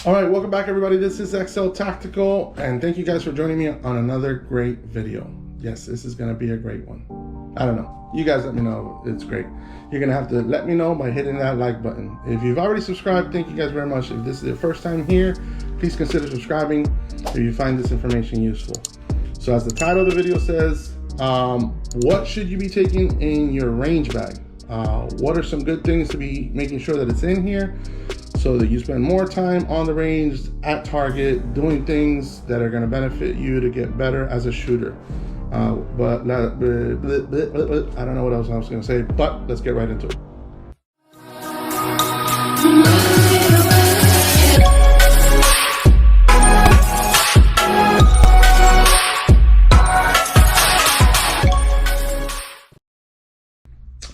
All right, welcome back everybody. This is xltactical and thank you guys for joining me on another great video. Yes, this is gonna be a great one. I don't know, you guys let me know it's great. You're gonna have to let me know by hitting that like button. If you've already subscribed, thank you guys very much. If this is your first time here, please consider subscribing if you find this information useful. So as the title of the video says, what should you be taking in your range bag? What are some good things to be making sure that it's in here so that you spend more time on the range, at target, doing things that are going to benefit you to get better as a shooter. I don't know what else I was going to say, but let's get right into it.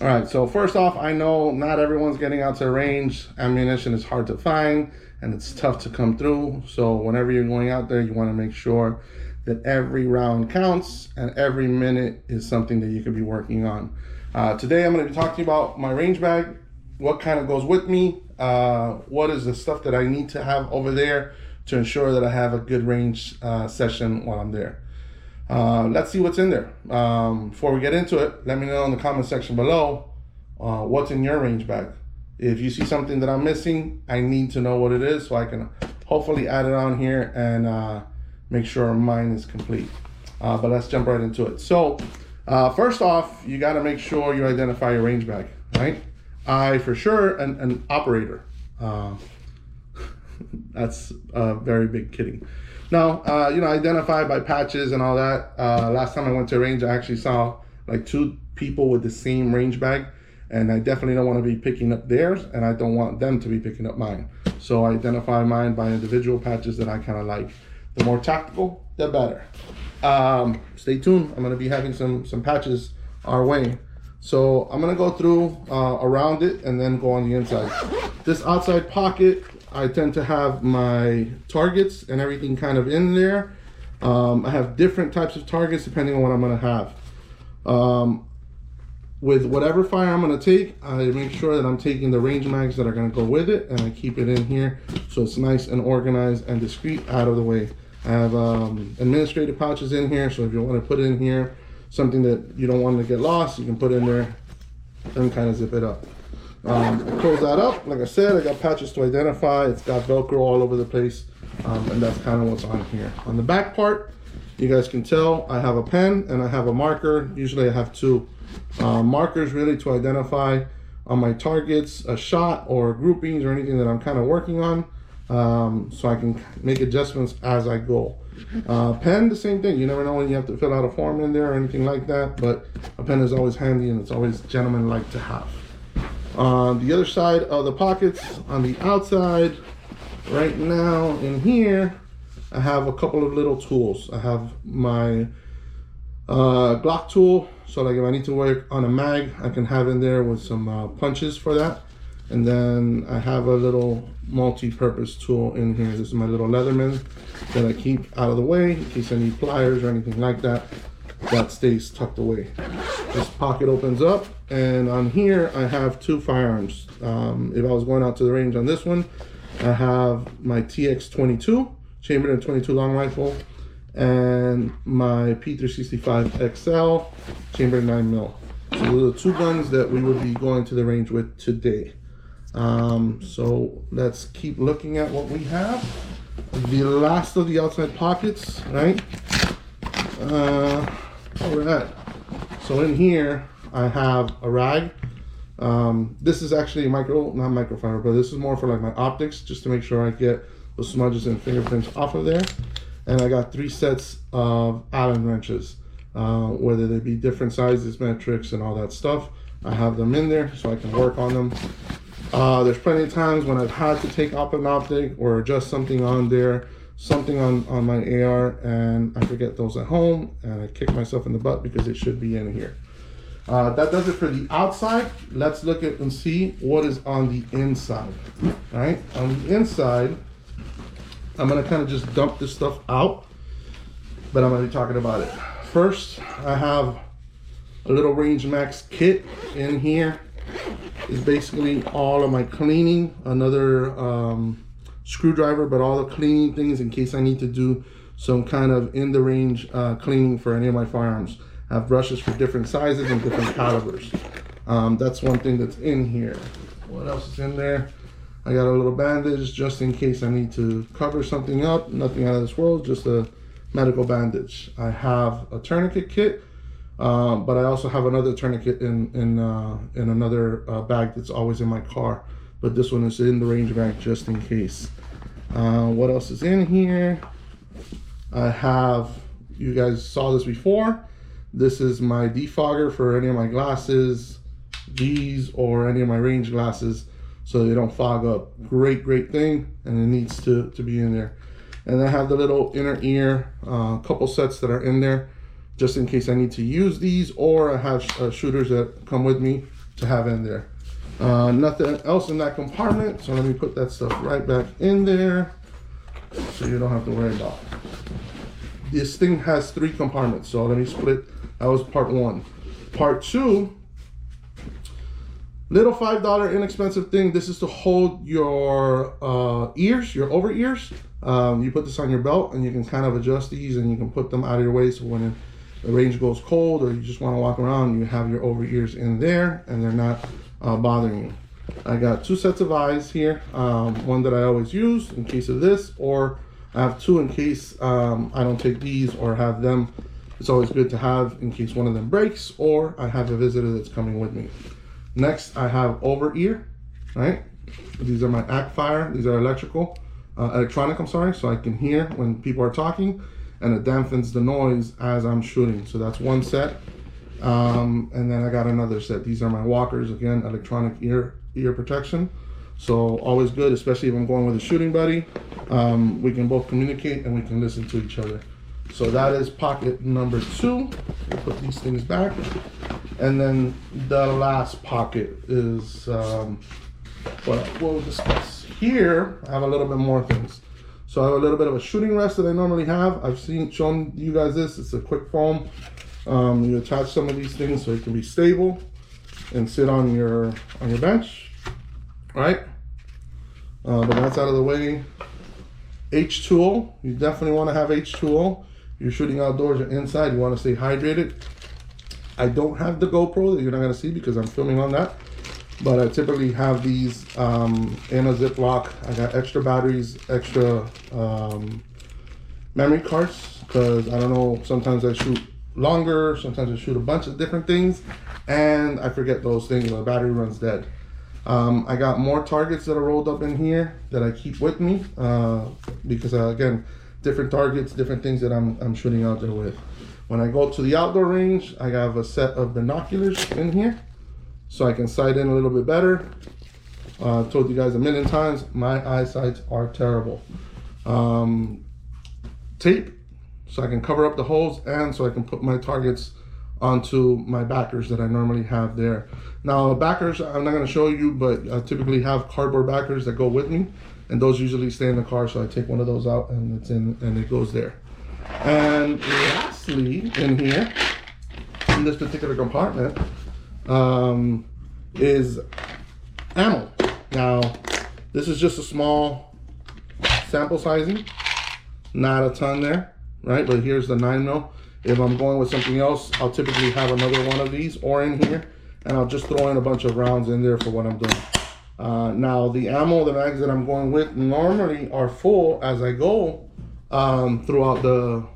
All right, so first off, I know not everyone's getting out to the range. Ammunition is hard to find and it's tough to come through. So whenever you're going out there, you want to make sure that every round counts and every minute is something that you could be working on. Today, I'm going to be talking about my range bag, what kind of goes with me, what is the stuff that I need to have over there to ensure that I have a good range session while I'm there. Let's see what's in there. Before we get into it, let me know in the comment section below what's in your range bag. If you see something that I'm missing, I need to know what it is so I can hopefully add it on here and make sure mine is complete. But let's jump right into it. So first off, you got to make sure you identify your range bag, right? I for sure an operator. That's very big kidding. Now, identify by patches and all that. Last time I went to a range, I actually saw like 2 people with the same range bag, and I definitely don't want to be picking up theirs, and I don't want them to be picking up mine. So I identify mine by individual patches that I kind of like. The more tactical, the better. Stay tuned. I'm going to be having some patches our way. So I'm going to go through around it and then go on the inside. This outside pocket, I tend to have my targets and everything kind of in there. I have different types of targets depending on what I'm going to have. With whatever fire I'm going to take, I make sure that I'm taking the range mags that are going to go with it, and I keep it in here so it's nice and organized and discreet out of the way. I have administrative pouches in here, so if you want to put in here something that you don't want to get lost, you can put in there and kind of zip it up. Close that up. Like I said, I got patches to identify. It's got Velcro all over the place, and that's kind of what's on here. On the back part, you guys can tell I have a pen and I have a marker. Usually I have 2 markers really to identify on my targets, a shot or groupings or anything that I'm kind of working on, so I can make adjustments as I go. Pen, the same thing. You never know when you have to fill out a form in there or anything like that, but a pen is always handy and it's always gentleman-like to have. On the other side of the pockets, on the outside, right now in here, I have a couple of little tools. I have my Glock tool, so like if I need to work on a mag, I can have in there with some punches for that. And then I have a little multi-purpose tool in here. This is my little Leatherman that I keep out of the way in case I need pliers or anything like that. That stays tucked away. This pocket opens up, and on here I have 2 firearms. If I was going out to the range on this one, I have my TX22 chambered in 22 long rifle and my P365 XL chambered 9mm. So those are 2 guns that we would be going to the range with today. So let's keep looking at what we have. The last of the outside pockets, right? All right. So in here I have a rag. This is actually not microfiber, but this is more for like my optics, just to make sure I get the smudges and fingerprints off of there. And I got 3 sets of Allen wrenches, whether they be different sizes, metrics, and all that stuff. I have them in there so I can work on them. There's plenty of times when I've had to take off an optic or adjust something on there, something on my AR, and I forget those at home, and I kick myself in the butt because it should be in here. That does it for the outside. Let's look at and see what is on the inside. All right, on the inside, I'm gonna kind of just dump this stuff out, but I'm gonna be talking about it. First, I have a little Range Max kit in here. Is basically all of my cleaning, another screwdriver, but all the cleaning things in case I need to do some kind of in the range cleaning for any of my firearms. I have brushes for different sizes and different calibers. That's one thing that's in here. What else is in there? I got a little bandage just in case I need to cover something up. Nothing out of this world, just a medical bandage. I have a tourniquet kit, but I also have another tourniquet in another bag that's always in my car. But this one is in the range bag just in case. What else is in here? I have, you guys saw this before. This is my defogger for any of my glasses, these, or any of my range glasses, so they don't fog up. Great thing, and it needs to be in there. And I have the little inner ear, couple sets that are in there, just in case I need to use these, or I have shooters that come with me to have in there. Nothing else in that compartment, so let me put that stuff right back in there, so you don't have to worry about it. This thing has 3 compartments, so let me split. That was part 1. Part 2, little $5 inexpensive thing. This is to hold your ears, your over ears. You put this on your belt and you can kind of adjust these and you can put them out of your way, so when the range goes cold or you just want to walk around, you have your over ears in there and they're not bothering you. I got 2 sets of eyes here, one that I always use in case of this, or I have 2 in case I don't take these or have them. It's always good to have in case one of them breaks or I have a visitor that's coming with me. Next, I have over ear, right? These are my ACFire. These are electronic, I'm sorry, so I can hear when people are talking, and it dampens the noise as I'm shooting. So that's 1 set. And then I got another set. These are my walkers, again, electronic ear protection. So always good, especially if I'm going with a shooting buddy. We can both communicate and we can listen to each other. So that is pocket number 2. We'll put these things back. And then the last pocket is what we'll discuss. Here, I have a little bit more things. So I have a little bit of a shooting rest that I normally have. I've shown you guys this. It's a quick foam. You attach some of these things so it can be stable and sit on your bench, right? But that's out of the way. H2O, you definitely want to have H2O. You're shooting outdoors or inside, you want to stay hydrated. I don't have the GoPro that you're not going to see because I'm filming on that, but I typically have these in a Ziploc. I got extra batteries, extra memory cards, because I don't know, sometimes I shoot longer, sometimes I shoot a bunch of different things, and I forget those things, the battery runs dead. I got more targets that are rolled up in here that I keep with me because again, different targets, different things that I'm shooting out there with. When I go to the outdoor range, I have a set of binoculars in here so I can sight in a little bit better. I've told you guys a million times, my eyesights are terrible. Tape so I can cover up the holes and so I can put my targets onto my backers that I normally have there. Now backers, I'm not going to show you, but I typically have cardboard backers that go with me, and those usually stay in the car, so I take one of those out and it's in and it goes there. And lastly, in here, in this particular compartment, is ammo. Now, this is just a small sample sizing, not a ton there, right? But here's the 9mm. If I'm going with something else, I'll typically have another one of these or in here, and I'll just throw in a bunch of rounds in there for what I'm doing. Now, the ammo, the mags that I'm going with normally are full as I go throughout the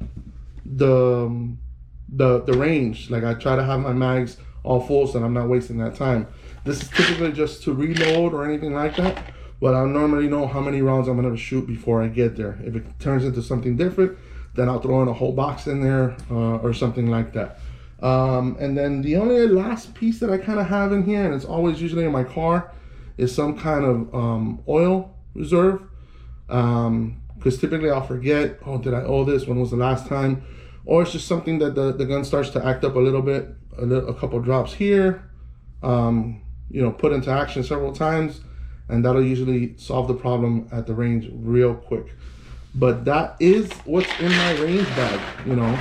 range. Like, I try to have my mags all full so that I'm not wasting that time. This is typically just to reload or anything like that, but I normally know how many rounds I'm going to shoot before I get there. If it turns into something different, then I'll throw in a whole box in there or something like that. And then the only last piece that I kind of have in here, and it's always usually in my car, is some kind of oil reserve. Because typically I'll forget, oh, did I owe this? When was the last time? Or it's just something that the gun starts to act up a little bit, a couple drops here, you know, put into action several times, and that'll usually solve the problem at the range real quick. But that is what's in my range bag, you know.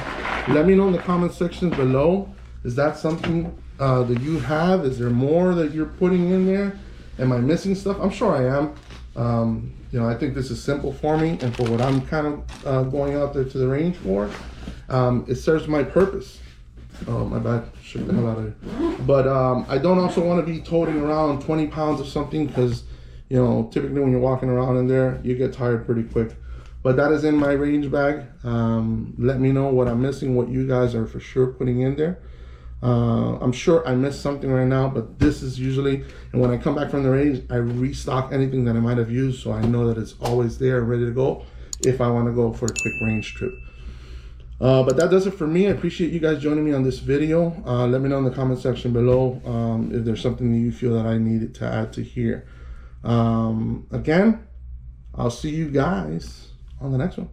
Let me know in the comment section below. Is that something that you have? Is there more that you're putting in there? Am I missing stuff? I'm sure I am. You know, I think this is simple for me and for what I'm kind of going out there to the range for. It serves my purpose. Oh, my bad. Shook the hell out of it. But I don't also want to be toting around 20 pounds of something because, you know, typically when you're walking around in there, you get tired pretty quick. But that is in my range bag. Let me know what I'm missing, what you guys are for sure putting in there. I'm sure I missed something right now, but this is usually, and when I come back from the range, I restock anything that I might have used, so I know that it's always there and ready to go if I want to go for a quick range trip. But that does it for me. I appreciate you guys joining me on this video. Let me know in the comment section below if there's something that you feel that I needed to add to here. Again, I'll see you guys on the next one.